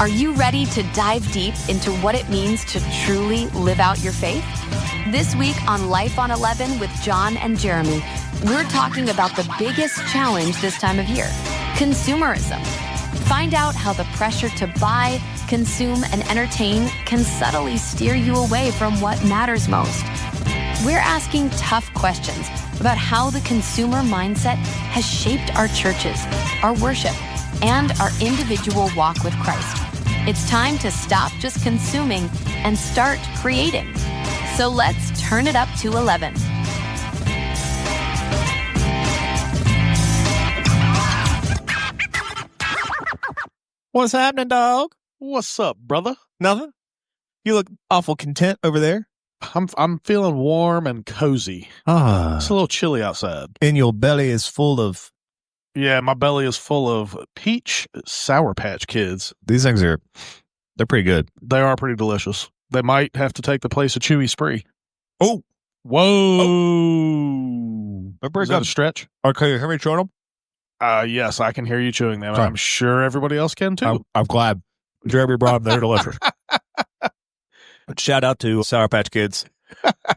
Are you ready to dive deep into what it means to truly live out your faith? This week on Life on 11 with John and Jeremy, we're talking about the biggest challenge this time of year, consumerism. Find out how the pressure to buy, consume, and entertain can subtly steer you away from what matters most. We're asking tough questions about how the consumer mindset has shaped our churches, our worship, and our individual walk with Christ. It's time to stop just consuming and start creating. So let's turn it up to 11. What's happening, dog? What's up, brother? Nothing? You look awful content over there. I'm feeling warm and cozy. It's a little chilly outside. And your belly is full of... Yeah, my belly is full of peach Sour Patch Kids. These things they're pretty good. They are pretty delicious. They might have to take the place of Chewy Spree. Oh. Whoa. Oh. Is that a stretch? Okay, you hear me chewing them? Yes, I can hear you chewing them. Sorry. I'm sure everybody else can too. I'm glad. Jeremy brought them. They're delicious. Shout out to Sour Patch Kids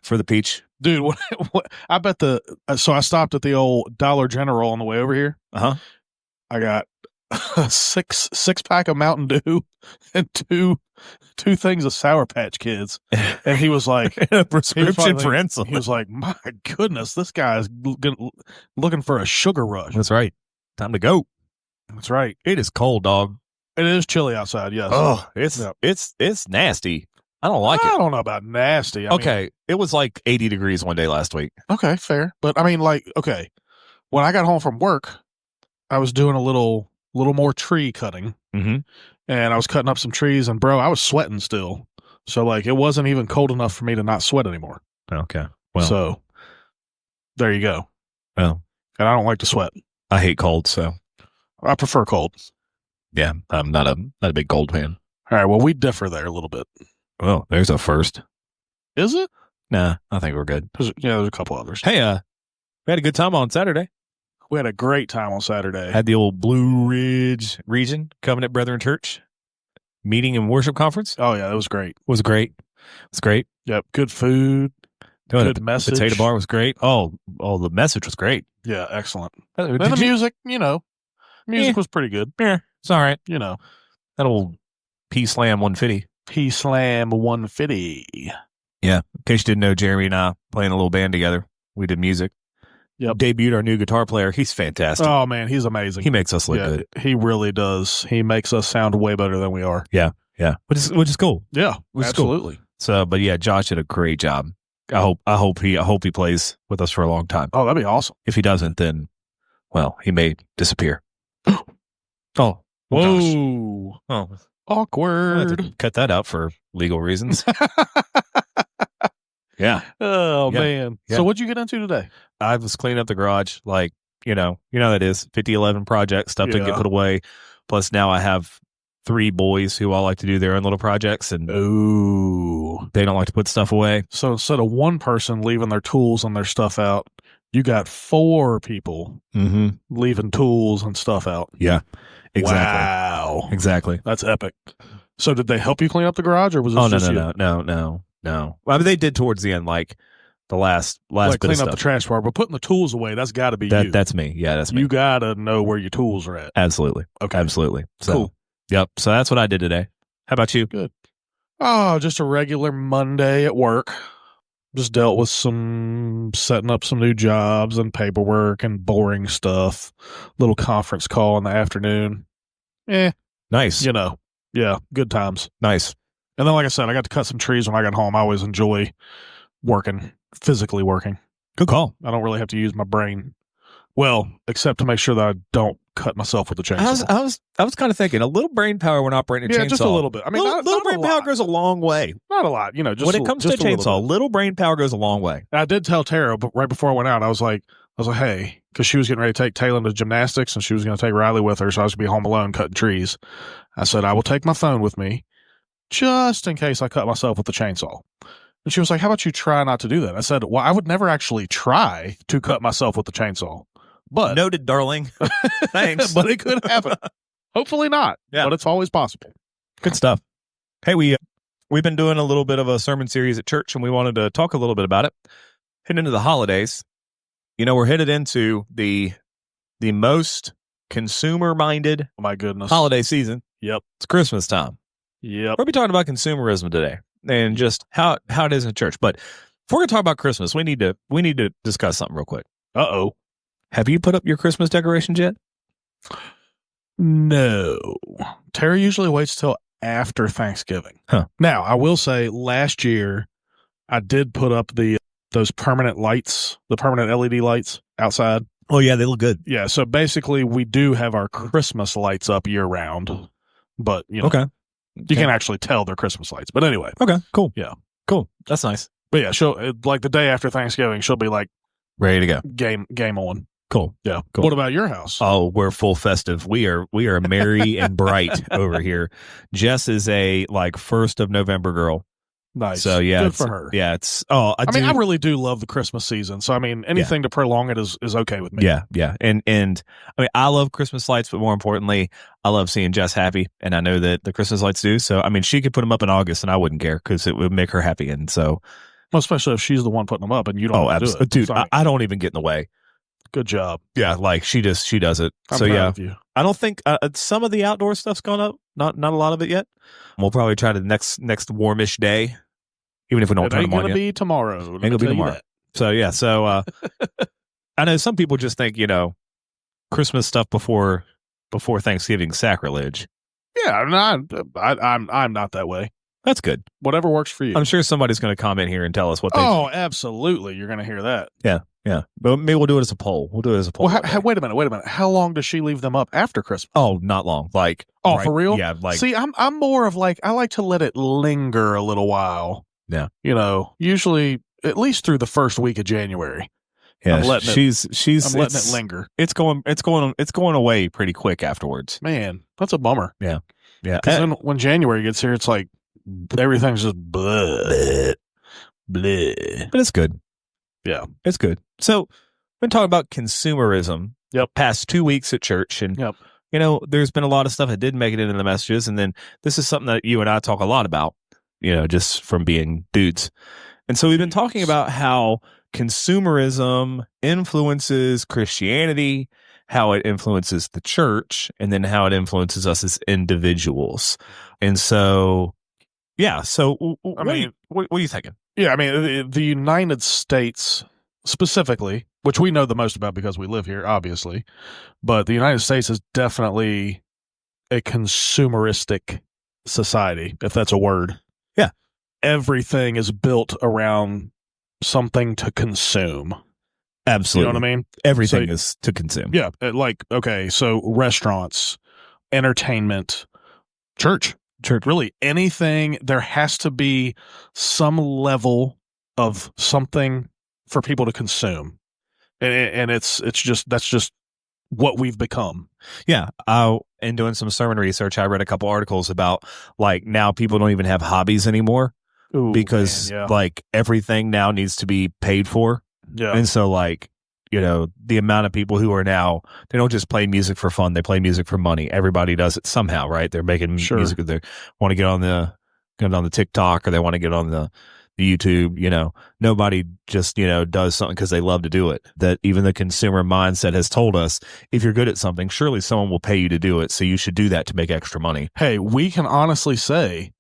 for the peach. Dude, what I bet so I stopped at the old Dollar General on the way over here. Uh-huh. I got a six pack of Mountain Dew and two things of Sour Patch Kids. And he was like, a prescription for insulin. He was like, my goodness, this guy is looking for a sugar rush. That's right. Time to go. That's right. It is cold, dog. It is chilly outside, yes. Oh, it's nasty. I don't like it. I don't know about nasty. I mean, it was like 80 degrees one day last week. Okay, fair. But I mean, when I got home from work, I was doing a little more tree cutting. Mm-hmm. And I was cutting up some trees, and bro, I was sweating still. So it wasn't even cold enough for me to not sweat anymore. Okay. Well, so there you go. Well, and I don't like to sweat. I hate cold, so I prefer cold. Yeah, I'm not a big cold fan. All right, well, we differ there a little bit. Well, there's a first. Is it? Nah, I think we're good. There's a couple others. Hey, we had a good time on Saturday. We had a great time on Saturday. Had the old Blue Ridge Region Covenant Brethren Church meeting and worship conference. Oh yeah, it was great. It was great. Yep, good food. Good message. Potato bar was great. Oh, the message was great. Yeah, excellent. And the music, music was pretty good. Yeah, it's all right. That old P Slam 150. P Slam 150. Yeah, in case you didn't know, Jeremy and I playing a little band together. We did music. Yep. Debuted our new guitar player. He's fantastic. Oh man, he's amazing. He makes us look good. He really does. He makes us sound way better than we are. Yeah. Which is cool. Yeah, absolutely. Cool. So, but yeah, Josh did a great job. I hope he plays with us for a long time. Oh, that'd be awesome. If he doesn't, then he may disappear. Oh, whoa! Oh, awkward. Cut that out for legal reasons. Yeah. Oh man. Yeah. So what'd you get into today? I was cleaning up the garage, you know that is 5011 project stuff didn't get put away. Plus now I have 3 boys who all like to do their own little projects, and they don't like to put stuff away. So instead of one person leaving their tools and their stuff out, you got 4 people leaving tools and stuff out. Yeah, exactly. Wow, exactly. That's epic. So did they help you clean up the garage, or was this just you? No. I mean, they did towards the end, the last bit clean of up stuff. the trash part, but putting the tools away, that's got to be you. That's me. Yeah, that's me. You got to know where your tools are at. Absolutely. Okay. Absolutely. So, cool. Yep. So that's what I did today. How about you? Good. Oh, just a regular Monday at work. Just dealt with setting up some new jobs and paperwork and boring stuff. Little conference call in the afternoon. Nice. Yeah, good times. Nice. And then, like I said, I got to cut some trees when I got home. I always enjoy physically working. Good call. I don't really have to use my brain. Well, except to make sure that I don't cut myself with the chainsaw. I was kind of thinking a little brain power when operating a chainsaw. Yeah, just a little bit. I mean, little brain power goes a long way. Not a lot, just when it comes to a chainsaw, little brain power goes a long way. And I did tell Tara, but right before I went out, I was like, hey, because she was getting ready to take Taylor to gymnastics, and she was going to take Riley with her, so I was going to be home alone cutting trees. I said, I will take my phone with me just in case I cut myself with the chainsaw. And she was like, how about you try not to do that? I said, well, I would never actually try to cut myself with the chainsaw. But noted, darling. Thanks. But it could happen. Hopefully not. Yeah. But it's always possible. Good stuff. Hey, we've been doing a little bit of a sermon series at church, and we wanted to talk a little bit about it. Heading into the holidays, we're headed into the most consumer-minded Oh my goodness. holiday season. Yep. It's Christmas time. Yep. We'll be talking about consumerism today and just how it is in church. But if we're going to talk about Christmas, we need to discuss something real quick. Uh-oh. Have you put up your Christmas decorations yet? No. Terry usually waits till after Thanksgiving. Huh. Now, I will say last year I did put up those permanent lights, the permanent LED lights outside. Oh, yeah, they look good. Yeah, so basically we do have our Christmas lights up year round. But, Okay. You can't actually tell they're Christmas lights. But anyway. Okay, cool. Yeah. Cool. That's nice. But yeah, she'll like the day after Thanksgiving, she'll be like Ready to go. game on. Cool. Yeah. Cool. What about your house? Oh, we're full festive. We are merry and bright over here. Jess is a 1st of November girl. Nice. So yeah, good for her. Yeah, it's I mean, I really do love the Christmas season. So I mean, anything to prolong it is okay with me. Yeah. And I mean, I love Christmas lights, but more importantly, I love seeing Jess happy, and I know that the Christmas lights do. So I mean, she could put them up in August, and I wouldn't care because it would make her happy. And so, well, especially if she's the one putting them up, and you don't. Have to do it. Dude, I don't even get in the way. Good job. Yeah, she does it. I'm so proud yeah, of you. I don't think some of the outdoor stuff's gone up. Not a lot of it yet. We'll probably try the next warmish day, even if we don't turn them on yet. Ain't gonna be tomorrow. Ain't gonna be tomorrow. So yeah, I know some people just think Christmas stuff before Thanksgiving sacrilege. Yeah, I'm not that way. That's good. Whatever works for you. I'm sure somebody's going to comment here and tell us what they. Oh, absolutely. You're going to hear that. Yeah. But maybe we'll do it as a poll. Well, wait a minute. How long does she leave them up after Christmas? Oh, not long. For real? Yeah. See, I'm more of I like to let it linger a little while. Yeah. Usually at least through the first week of January. Yeah. I'm letting it linger. It's going away pretty quick afterwards. Man, that's a bummer. Yeah. Because then when January gets here, it's like everything's just bleh. But it's good. Yeah. It's good. So we've been talking about consumerism. Yep. Past 2 weeks at church. And, yep. There's been a lot of stuff that didn't make it into the messages. And then this is something that you and I talk a lot about, just from being dudes. And so we've been talking about how consumerism influences Christianity, how it influences the church, and then how it influences us as individuals. And so, yeah. So, what are you thinking? Yeah, I mean, the United States specifically, which we know the most about because we live here, obviously, but the United States is definitely a consumeristic society, if that's a word. Yeah. Everything is built around something to consume. Absolutely. You know what I mean? Everything is to consume. Yeah. So restaurants, entertainment, church, really anything. There has to be some level of something for people to consume. And that's just what we've become. Yeah. In doing some sermon research, I read a couple articles about now people don't even have hobbies anymore. Ooh, because man, yeah. Everything now needs to be paid for. Yeah. And so the amount of people who are now, they don't just play music for fun, they play music for money. Everybody does it somehow, right? They're making music, they want to get on the TikTok, or they want to get on the YouTube. Nobody just does something because they love to do it. That even the consumer mindset has told us, if you're good at something, surely someone will pay you to do it, so you should do that to make extra money. Hey, we can honestly say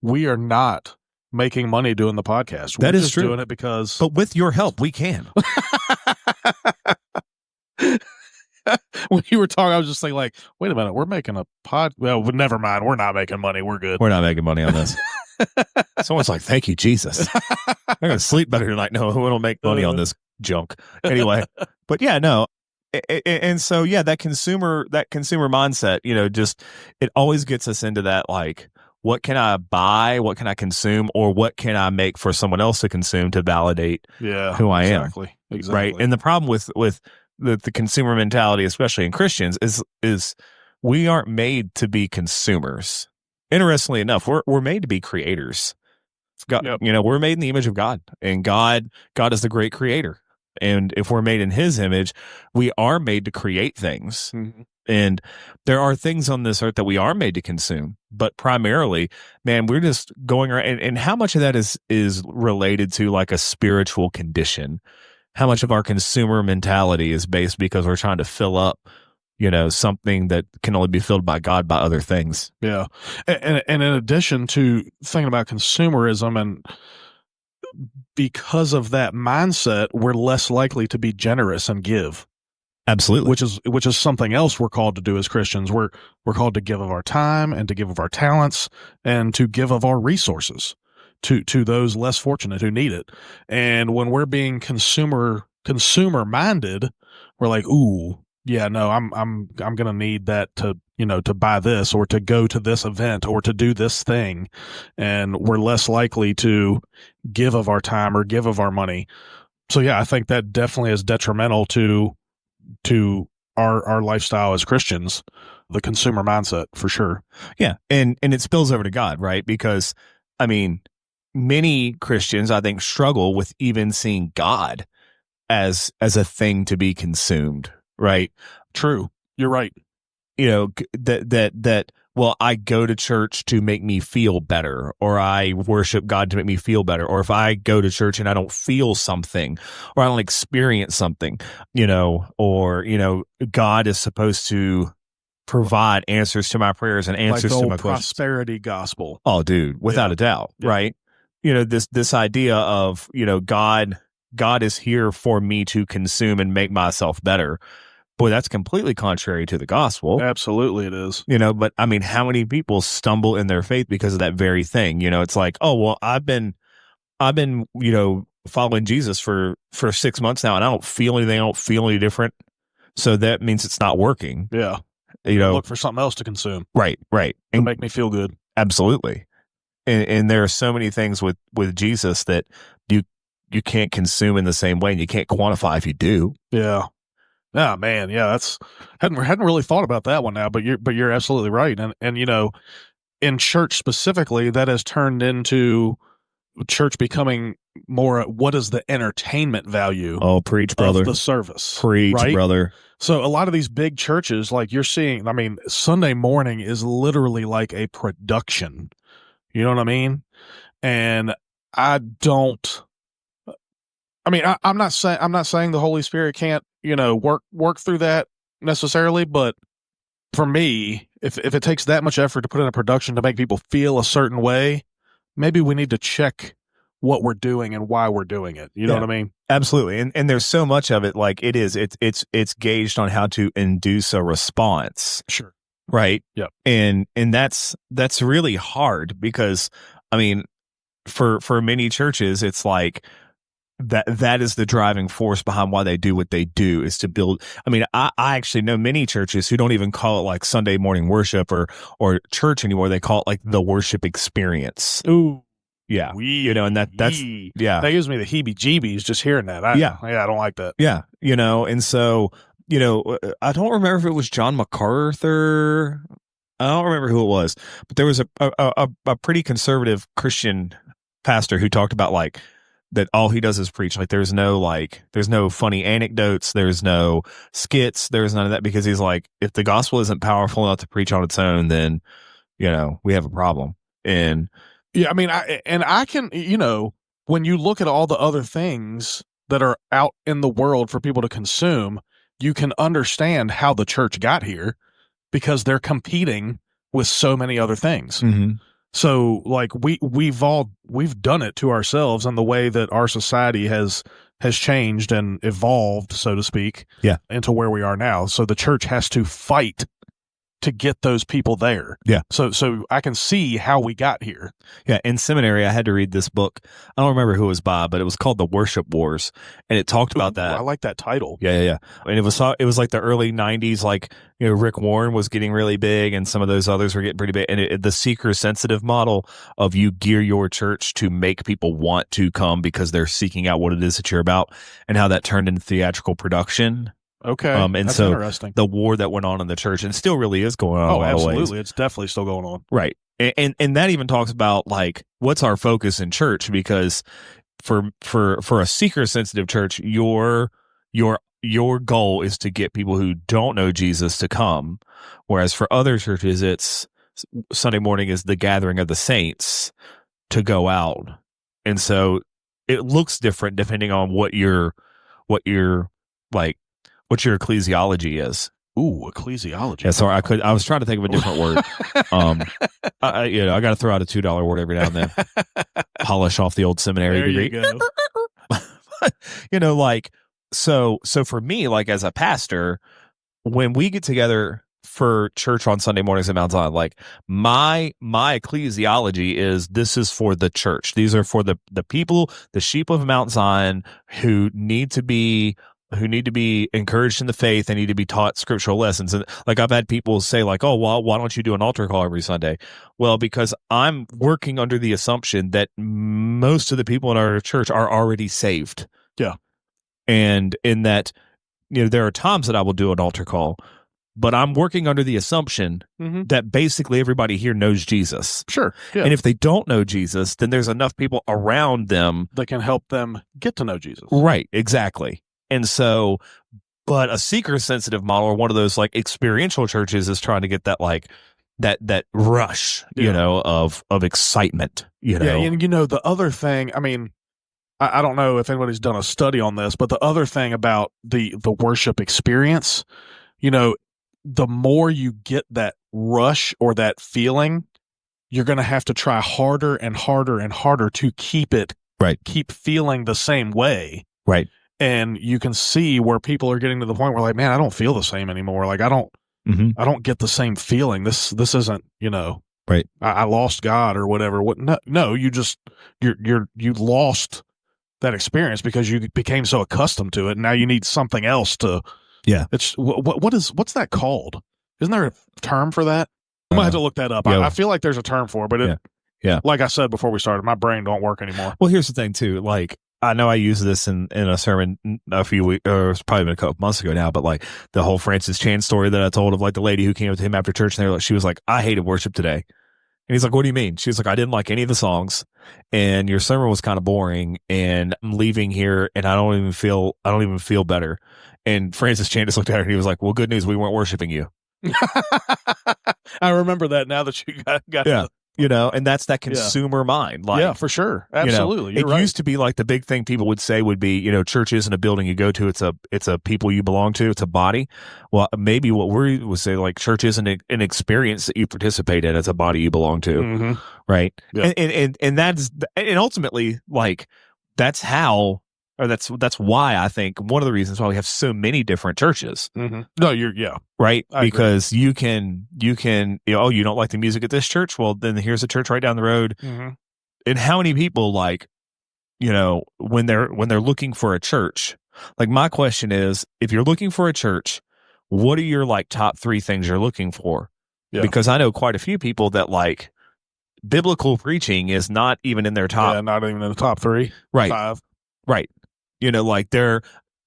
we are not making money doing the podcast. That We're is just true. Doing it because, but with your help, we can. When you were talking, I was just thinking, wait a minute, we're making a pod. Well, never mind. We're not making money. We're good. We're not making money on this. Someone's like, "Thank you, Jesus. I'm gonna sleep better tonight." No, we don't make money on this junk anyway. But yeah, no. And so yeah, that consumer mindset, just it always gets us into that what can I buy? What can I consume? Or what can I make for someone else to consume to validate who I am? Exactly. Right. And the problem with the consumer mentality, especially in Christians, is we aren't made to be consumers. Interestingly enough, we're made to be creators. God, we're made in the image of God, and God is the great creator. And if we're made in his image, we are made to create things. Mm-hmm. And there are things on this earth that we are made to consume, but primarily, man, we're just going around. And how much of that is related to like a spiritual condition? How much of our consumer mentality is based because we're trying to fill up, something that can only be filled by God by other things? Yeah. And in addition to thinking about consumerism, and because of that mindset, we're less likely to be generous and give. Absolutely. Which is something else we're called to do as Christians. We're called to give of our time and to give of our talents and to give of our resources to those less fortunate who need it. And when we're being consumer minded, we're like, ooh, yeah, no, I'm going to need that to buy this or to go to this event or to do this thing. And we're less likely to give of our time or give of our money. So yeah, I think that definitely is detrimental to our lifestyle as Christians, the consumer mindset, for sure. Yeah. And it spills over to God, right? Because I mean, many Christians, I think, struggle with even seeing God as a thing to be consumed, right? True. You're right. Well, I go to church to make me feel better, or I worship God to make me feel better. Or if I go to church and I don't feel something, or I don't experience something, God is supposed to provide answers to my prayers and answers like the to my old questions. Prosperity gospel. Oh, dude, without a doubt, right? This idea of, God is here for me to consume and make myself better. Boy, that's completely contrary to the gospel. Absolutely it is. But I mean, how many people stumble in their faith because of that very thing? It's like, oh, well, I've been, following Jesus for 6 months now, and I don't feel anything. I don't feel any different. So that means it's not working. Yeah. Look for something else to consume. Right. To make me feel good. Absolutely. And there are so many things with Jesus that you can't consume in the same way, and you can't quantify if you do. Yeah. Oh man, yeah, that's hadn't really thought about that one now, but you're absolutely right. And in church specifically, that has turned into church becoming more what is the entertainment value preach, brother. of the service. Preach, right? brother. So a lot of these big churches, like you're seeing, I mean, Sunday morning is literally like a production. You know what I mean? And I'm not saying the Holy Spirit can't, work through that necessarily, but for me, if it takes that much effort to put in a production to make people feel a certain way, maybe we need to check what we're doing and why we're doing it. You know what I mean? Absolutely. And there's so much of it, like it's gauged on how to induce a response. Sure. Right. Yep. And that's really hard because, I mean, for many churches, it's like that is the driving force behind why they do what they do, is to build. I mean, I actually know many churches who don't even call it like Sunday morning worship or church anymore. They call it like the worship experience. Ooh. Yeah. And that's, yeah. That gives me the heebie-jeebies just hearing that. I don't like that. Yeah. And so, I don't remember if it was John MacArthur. I don't remember who it was, but there was a pretty conservative Christian pastor who talked about like that all he does is preach. Like there's no funny anecdotes. There's no skits. There's none of that, because he's like, if the gospel isn't powerful enough to preach on its own, then, we have a problem. And yeah, I mean, I can, when you look at all the other things that are out in the world for people to consume, you can understand how the church got here, because they're competing with so many other things. Mm-hmm. So like we've done it to ourselves, and the way that our society has changed and evolved, so to speak, into where we are now. So the church has to fight to get those people there. Yeah. So I can see how we got here. Yeah. In seminary, I had to read this book. I don't remember who it was by, but it was called The Worship Wars, and it talked about that. I like that title. Yeah. And it was like the early 90s, like, Rick Warren was getting really big, and some of those others were getting pretty big. And the seeker-sensitive model of you gear your church to make people want to come because they're seeking out what it is that you're about, and how that turned into theatrical production. Okay. And that's so interesting. The war that went on in the church, and still really is going on. Oh, absolutely. It's definitely still going on. Right. And that even talks about like, what's our focus in church? Because for a seeker sensitive church, your goal is to get people who don't know Jesus to come, whereas for other churches, it's Sunday morning is the gathering of the saints to go out, and so it looks different depending on what your ecclesiology is. Ooh, ecclesiology. Yeah, sorry, I was trying to think of a different word. I got to throw out a $2 word every now and then. Polish off the old seminary degree. There you go. So for me, like as a pastor, when we get together for church on Sunday mornings at Mount Zion, like my ecclesiology is this is for the church. These are for the people, the sheep of Mount Zion who need to be encouraged in the faith. They need to be taught scriptural lessons. And like I've had people say like, oh, well, why don't you do an altar call every Sunday? Well, because I'm working under the assumption that most of the people in our church are already saved. Yeah. And in that, there are times that I will do an altar call, but I'm working under the assumption that basically everybody here knows Jesus. Sure. Yeah. And if they don't know Jesus, then there's enough people around them that can help them get to know Jesus. Right. Exactly. And so, but a seeker sensitive model or one of those like experiential churches is trying to get that like that rush, of excitement, Yeah. And the other thing, I mean, I don't know if anybody's done a study on this, but the other thing about the worship experience, the more you get that rush or that feeling, you're going to have to try harder and harder and harder to keep feeling the same way. Right. And you can see where people are getting to the point where like, man, I don't feel the same anymore. Like I don't get the same feeling. This isn't, right. I lost God or whatever. No, you just, you lost that experience because you became so accustomed to it. And now you need something else to, it's what's that called? Isn't there a term for that? I'm gonna have to look that up. I feel like there's a term for it, but like I said before we started, my brain don't work anymore. Well, here's the thing too. Like, I know I used this in a sermon a few weeks, or it's probably been a couple months ago now, but like the whole Francis Chan story that I told of like the lady who came up to him after church and she was like, I hated worship today. And he's like, what do you mean? She's like, I didn't like any of the songs and your sermon was kind of boring and I'm leaving here and I don't even feel better. And Francis Chan just looked at her and he was like, well, good news. We weren't worshiping you. I remember that now that you got and that's that consumer mind. Like, yeah, for sure. Absolutely. It used to be like the big thing people would say would be, church isn't a building you go to. It's a people you belong to. It's a body. Well, maybe what we would say, like church isn't an experience that you participate in. It's a body you belong to. Mm-hmm. Right. Yeah. And that's, and ultimately like that's how, or that's why I think one of the reasons why we have so many different churches. Mm-hmm. No, right. I because agree. you can, you don't like the music at this church. Well, then here's a church right down the road. Mm-hmm. And how many people like, when they're looking for a church, like my question is, if you're looking for a church, what are your like top 3 things you're looking for? Yeah. Because I know quite a few people that like biblical preaching is not even in their top. Yeah, not even in the top 3. Right. 5. Right. Like they're,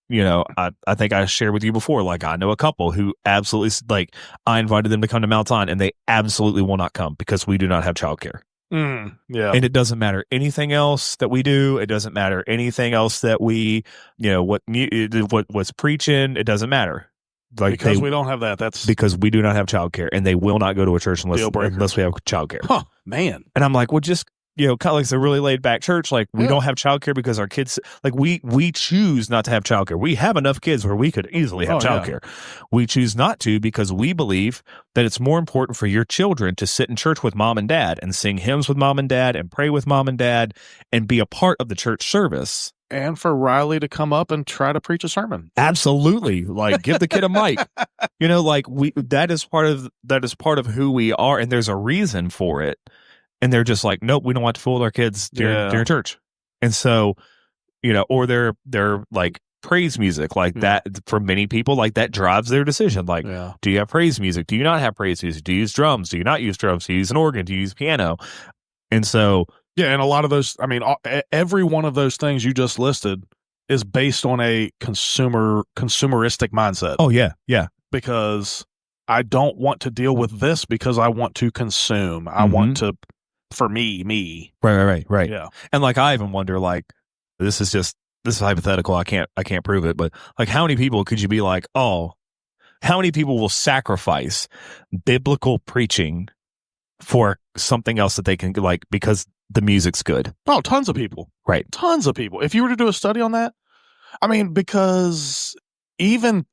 I think I shared with you before, like I know a couple who absolutely, like I invited them to come to Mount Zion and they absolutely will not come because we do not have childcare. Yeah. And it doesn't matter anything else that we do. It doesn't matter anything else that we, what's preaching. It doesn't matter. Like because we don't have that. That's because we do not have childcare and they will not go to a church unless we have childcare. Huh, man. And I'm like, well, just, kind of like it's a really laid back church. Like we don't have childcare because our kids, like we choose not to have childcare. We have enough kids where we could easily have childcare. Yeah. We choose not to because we believe that it's more important for your children to sit in church with mom and dad and sing hymns with mom and dad and pray with mom and dad and be a part of the church service. And for Riley to come up and try to preach a sermon. Absolutely. Like give the kid a mic. Like that is part of who we are. And there's a reason for it. And they're just like, nope, we don't want to fool with our kids during church. And so, or they're like praise music like that for many people, like that drives their decision. Like, do you have praise music? Do you not have praise music? Do you use drums? Do you not use drums? Do you use an organ? Do you use piano? And so, and a lot of those, I mean, every one of those things you just listed is based on a consumeristic mindset. Oh, yeah. Yeah. Because I don't want to deal with this because I want to consume. I want to, for me. Right. Yeah. And like, I even wonder, like, this is hypothetical. I can't prove it, but like, how many people could you be like, oh, how many people will sacrifice biblical preaching for something else that they can like because the music's good? Oh, tons of people. Right. Tons of people. If you were to do a study on that, I mean, because even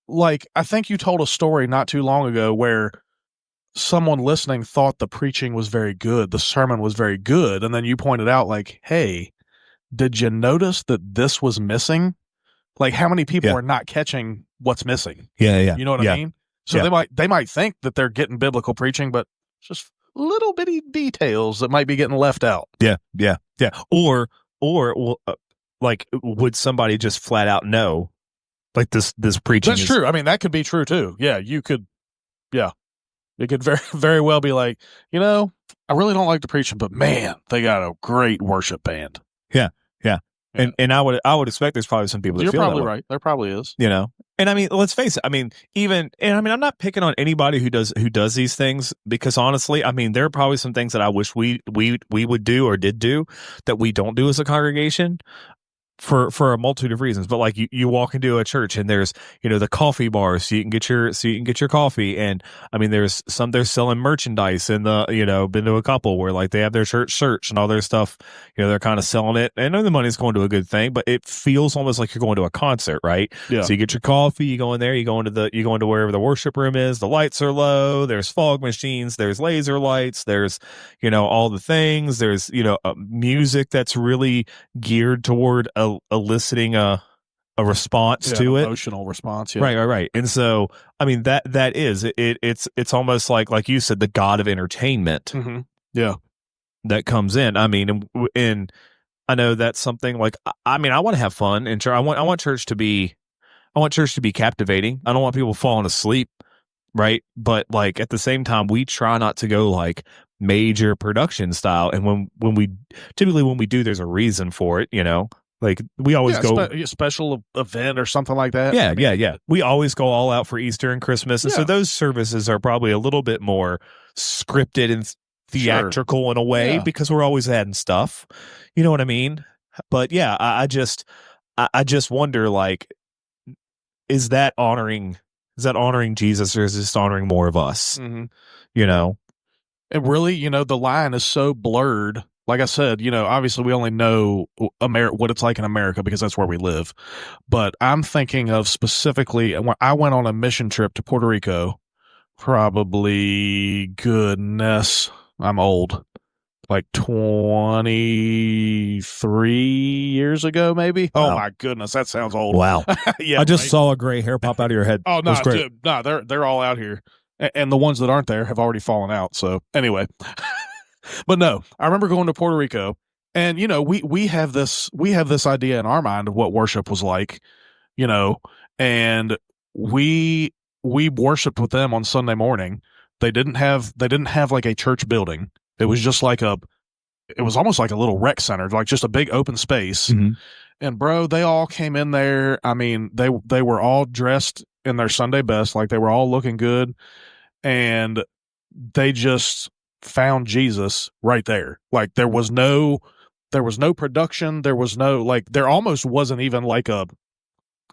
like, I think you told a story not too long ago where someone listening thought the preaching was very good, the sermon was very good, and then you pointed out like, hey, did you notice that this was missing? Like, how many people are not catching what's missing? Yeah. You know what I mean? So they might think that they're getting biblical preaching, but just little bitty details that might be getting left out. Yeah. Or like, would somebody just flat out know, like this preaching? That's true. I mean, that could be true too. Yeah, you could. Yeah, it could very very well be like, I really don't like the preaching, but man, they got a great worship band. Yeah. And I would expect there's probably some people that You're feel probably that way. right. There probably is. And I mean, let's face it. I mean, I'm not picking on anybody who does these things, because honestly, I mean, there are probably some things that I wish we would do or did do that we don't do as a congregation, for a multitude of reasons. But like, you walk into a church and there's, the coffee bars so you can get your coffee. And I mean, they're selling merchandise in the, been to a couple where like they have their church shirts and all their stuff, they're kind of selling it. And I know the money's going to a good thing, but it feels almost like you're going to a concert, right? Yeah. So you get your coffee, you go in there, you go into wherever the worship room is, the lights are low, there's fog machines, there's laser lights, there's, all the things, there's, music that's really geared toward eliciting a response to it, emotional response. Yeah. Right. And so, I mean, that is it's almost like you said, the god of entertainment. Mm-hmm. Yeah, that comes in. I mean, and I know that's something like, I mean, I want to have fun in church. I want church to be captivating. I don't want people falling asleep, right? But like, at the same time, we try not to go like major production style. And when we do, there's a reason for it, like we always go a special event or something like that. Yeah. We always go all out for Easter and Christmas. And so those services are probably a little bit more scripted and theatrical in a way, because we're always adding stuff. You know what I mean? But yeah, I just wonder, like, is that honoring Jesus, or is this honoring more of us? Mm-hmm. And really, the line is so blurred. Like I said, obviously we only know what it's like in America because that's where we live. But I'm thinking of specifically when I went on a mission trip to Puerto Rico, probably, goodness, I'm old, like 23 years ago, maybe. Wow. Oh my goodness, that sounds old. Wow. Yeah, I just saw a gray hair pop out of your head. Oh no, they're all out here, and the ones that aren't there have already fallen out. So anyway. But no, I remember going to Puerto Rico, and we have this idea in our mind of what worship was like, and we worshiped with them on Sunday morning. They didn't have like a church building. It was just like it was almost like a little rec center, like just a big open space. Mm-hmm. And bro, they all came in there. I mean, they were all dressed in their Sunday best, like they were all looking good, and they just found Jesus right there. Like there was no production. There was no, like, there almost wasn't even like a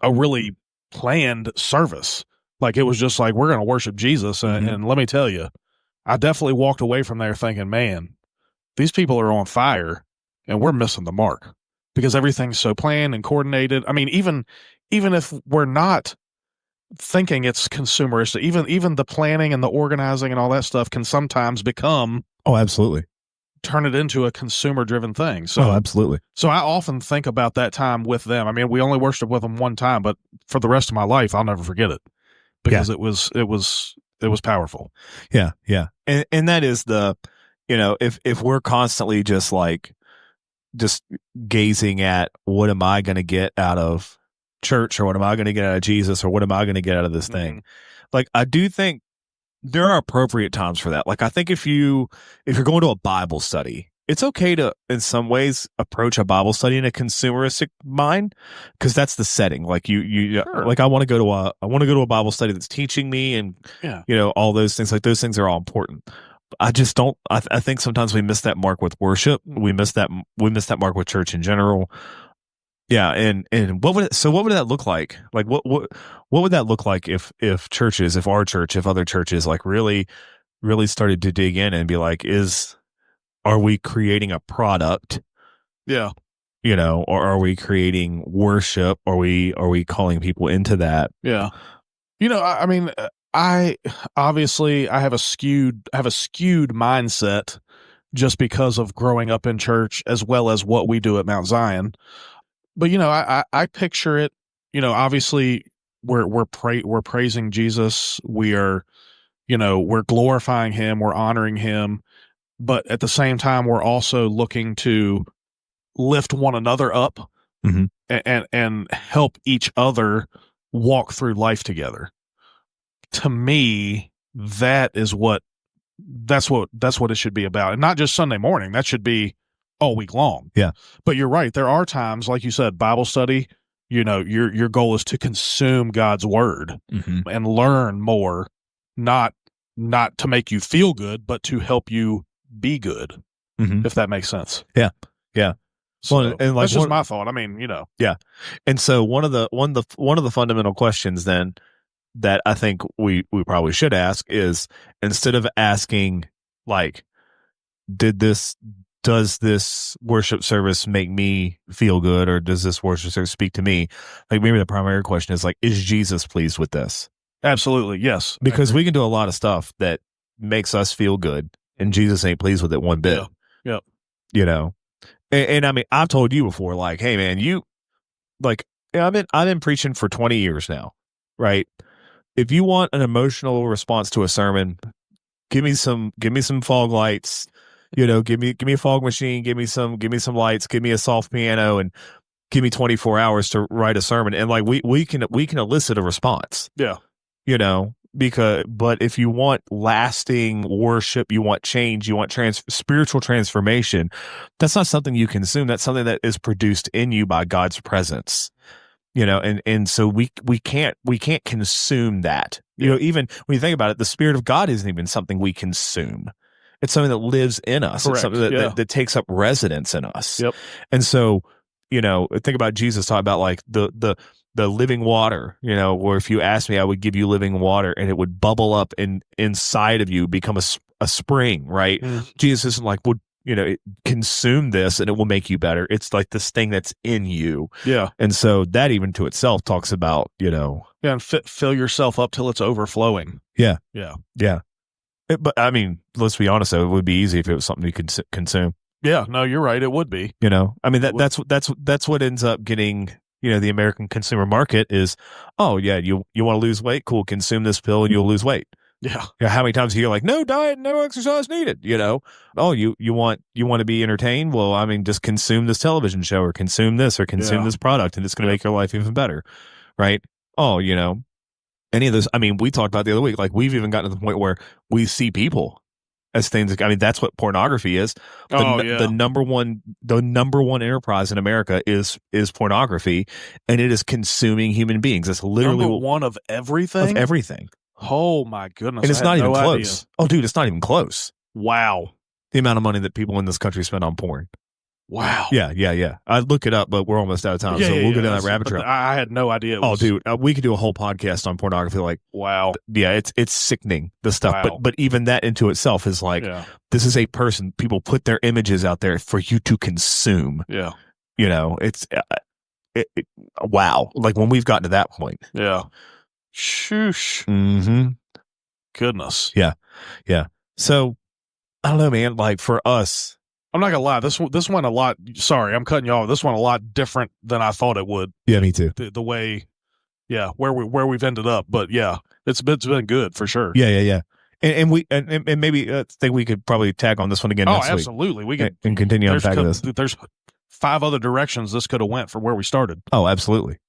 really planned service. Like it was just like, we're going to worship Jesus. And let me tell you, I definitely walked away from there thinking, man, these people are on fire and we're missing the mark because everything's so planned and coordinated. I mean, even if we're not thinking it's consumerist, even the planning and the organizing and all that stuff can sometimes become, absolutely, turn it into a consumer driven thing. So absolutely. So I often think about that time with them. I mean, we only worshiped with them one time, but for the rest of my life, I'll never forget it because it was powerful. Yeah. And that is the, if we're constantly just gazing at what am I going to get out of church, or what am I going to get out of Jesus, or what am I going to get out of this thing? Like, I do think there are appropriate times for that. Like, I think if you're going to a Bible study, it's okay to, in some ways, approach a Bible study in a consumeristic mind, because that's the setting. Like Sure. Like I want to go to a Bible study that's teaching me, and all those things. Like, those things are all important. I just don't. I think sometimes we miss that mark with worship. We miss that mark with church in general. Yeah, and what would that look like? Like what would that look like if churches, if our church, if other churches like really started to dig in and be like, are we creating a product? Yeah. Or are we creating worship? Are we calling people into that? Yeah. I mean, I obviously I have a skewed mindset just because of growing up in church as well as what we do at Mount Zion. But I picture it. Obviously we're praising Jesus. We are, we're glorifying him. We're honoring him. But at the same time, we're also looking to lift one another up mm-hmm. and help each other walk through life together. To me, that's what it should be about, and not just Sunday morning. That should be all week long. Yeah. But you're right. There are times, like you said, Bible study. Your goal is to consume God's word mm-hmm. and learn more, not to make you feel good, but to help you be good. Mm-hmm. If that makes sense. Yeah. Yeah. So, and like that's just my thought. I mean, Yeah. And so one of the fundamental questions then that I think we probably should ask is, instead of asking like, does this worship service make me feel good, or does this worship service speak to me? Like, maybe the primary question is like, is Jesus pleased with this? Absolutely. Yes. Because we can do a lot of stuff that makes us feel good, and Jesus ain't pleased with it one bit. Yeah. And I mean, I've told you before, like, hey man, I've been preaching for 20 years now, right? If you want an emotional response to a sermon, give me some fog lights, give me a fog machine, give me some lights, give me a soft piano, and give me 24 hours to write a sermon. And like, we can elicit a response. Yeah. But if you want lasting worship, you want change, you want spiritual transformation, that's not something you consume. That's something that is produced in you by God's presence. And so we can't consume that. Even when you think about it, the Spirit of God isn't even something we consume. It's something that lives in us. Correct. It's something that takes up residence in us. Yep. And so, think about Jesus talking about like the living water, where if you asked me, I would give you living water and it would bubble up inside of you, become a spring, right? Mm. Jesus isn't like, consume this and it will make you better. It's like this thing that's in you. Yeah. And so that even to itself talks about, and fill yourself up till it's overflowing. Yeah. Yeah. Yeah. But I mean, let's be honest, though, it would be easy if it was something you could consume. Yeah. No, you're right. It would be. I mean, that's what ends up getting, the American consumer market is, oh yeah, you want to lose weight? Cool. Consume this pill and you'll lose weight. Yeah. How many times do you hear like, no diet, no exercise needed? Oh, you want to be entertained? Well, I mean, just consume this television show or consume this or consume this product, and it's going to make your life even better, right? Oh, any of those. I mean, we talked about the other week. Like, we've even gotten to the point where we see people as things. I mean, that's what pornography is. The number one enterprise in America is pornography, and it is consuming human beings. It's literally number one of everything. Of everything. Oh my goodness! And it's not even close. Idea. Oh, dude, it's not even close. Wow, the amount of money that people in this country spend on porn. Wow. Yeah. I'd look it up, but we're almost out of time, so we'll go down that rabbit trail. I had no idea. Dude, we could do a whole podcast on pornography. Like, wow. Yeah, it's sickening, the stuff. Wow. But even that into itself is like, this is a person. People put their images out there for you to consume. Yeah. It's wow. Like, when we've gotten to that point. Yeah. Shoosh. Mm-hmm. Goodness. Yeah. So I don't know, man. Like, for us, I'm not gonna lie. This went a lot. Sorry, I'm cutting you off. This went a lot different than I thought it would. Yeah, me too. The way, where we've ended up. But yeah, it's been good for sure. Yeah. And maybe think we could probably tag on this one again. Next absolutely. Week. We could and continue unpacking this. There's 5 other directions this could have went from where we started. Oh, absolutely.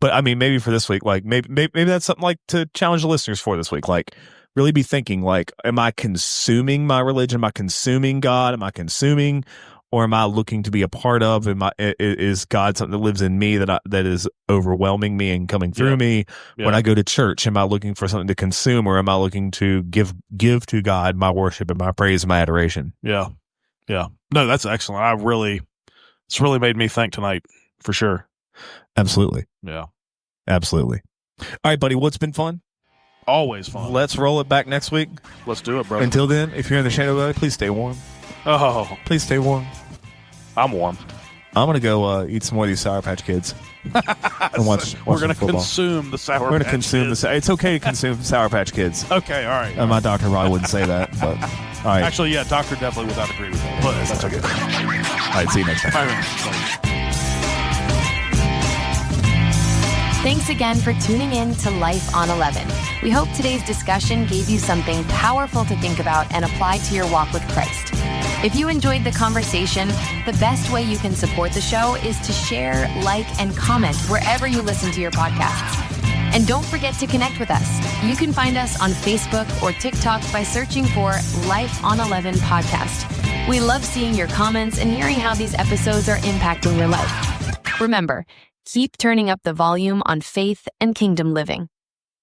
But I mean, maybe for this week, like maybe that's something like to challenge the listeners for this week. Like, really be thinking, like, am I consuming my religion? Am I consuming God? Am I consuming, or am I looking to be a part of? Is God something that lives in me that is overwhelming me and coming through me? Yeah. When I go to church, am I looking for something to consume, or am I looking to give to God my worship and my praise and my adoration? Yeah. No, that's excellent. It's really made me think tonight. for sure. Absolutely. Yeah. Absolutely. All right, buddy. What's been fun? Always fun. Let's roll it back next week. Let's do it, brother. Until then, if you're in the Shenandoah, please stay warm. Oh, please stay warm. I'm warm. I'm gonna go eat some more of these Sour Patch Kids. And watch We're gonna football. Consume the Sour. We're gonna Patch consume Kids. It's okay to consume Sour Patch Kids. Okay, all right. My doctor probably wouldn't say that, but all right. Actually, yeah, doctor definitely would not agree with that. But that's okay. All right, see you next time. All right. Thanks again for tuning in to Life on 11. We hope today's discussion gave you something powerful to think about and apply to your walk with Christ. If you enjoyed the conversation, the best way you can support the show is to share, like, and comment wherever you listen to your podcasts. And don't forget to connect with us. You can find us on Facebook or TikTok by searching for Life on 11 Podcast. We love seeing your comments and hearing how these episodes are impacting your life. Remember, keep turning up the volume on faith and kingdom living.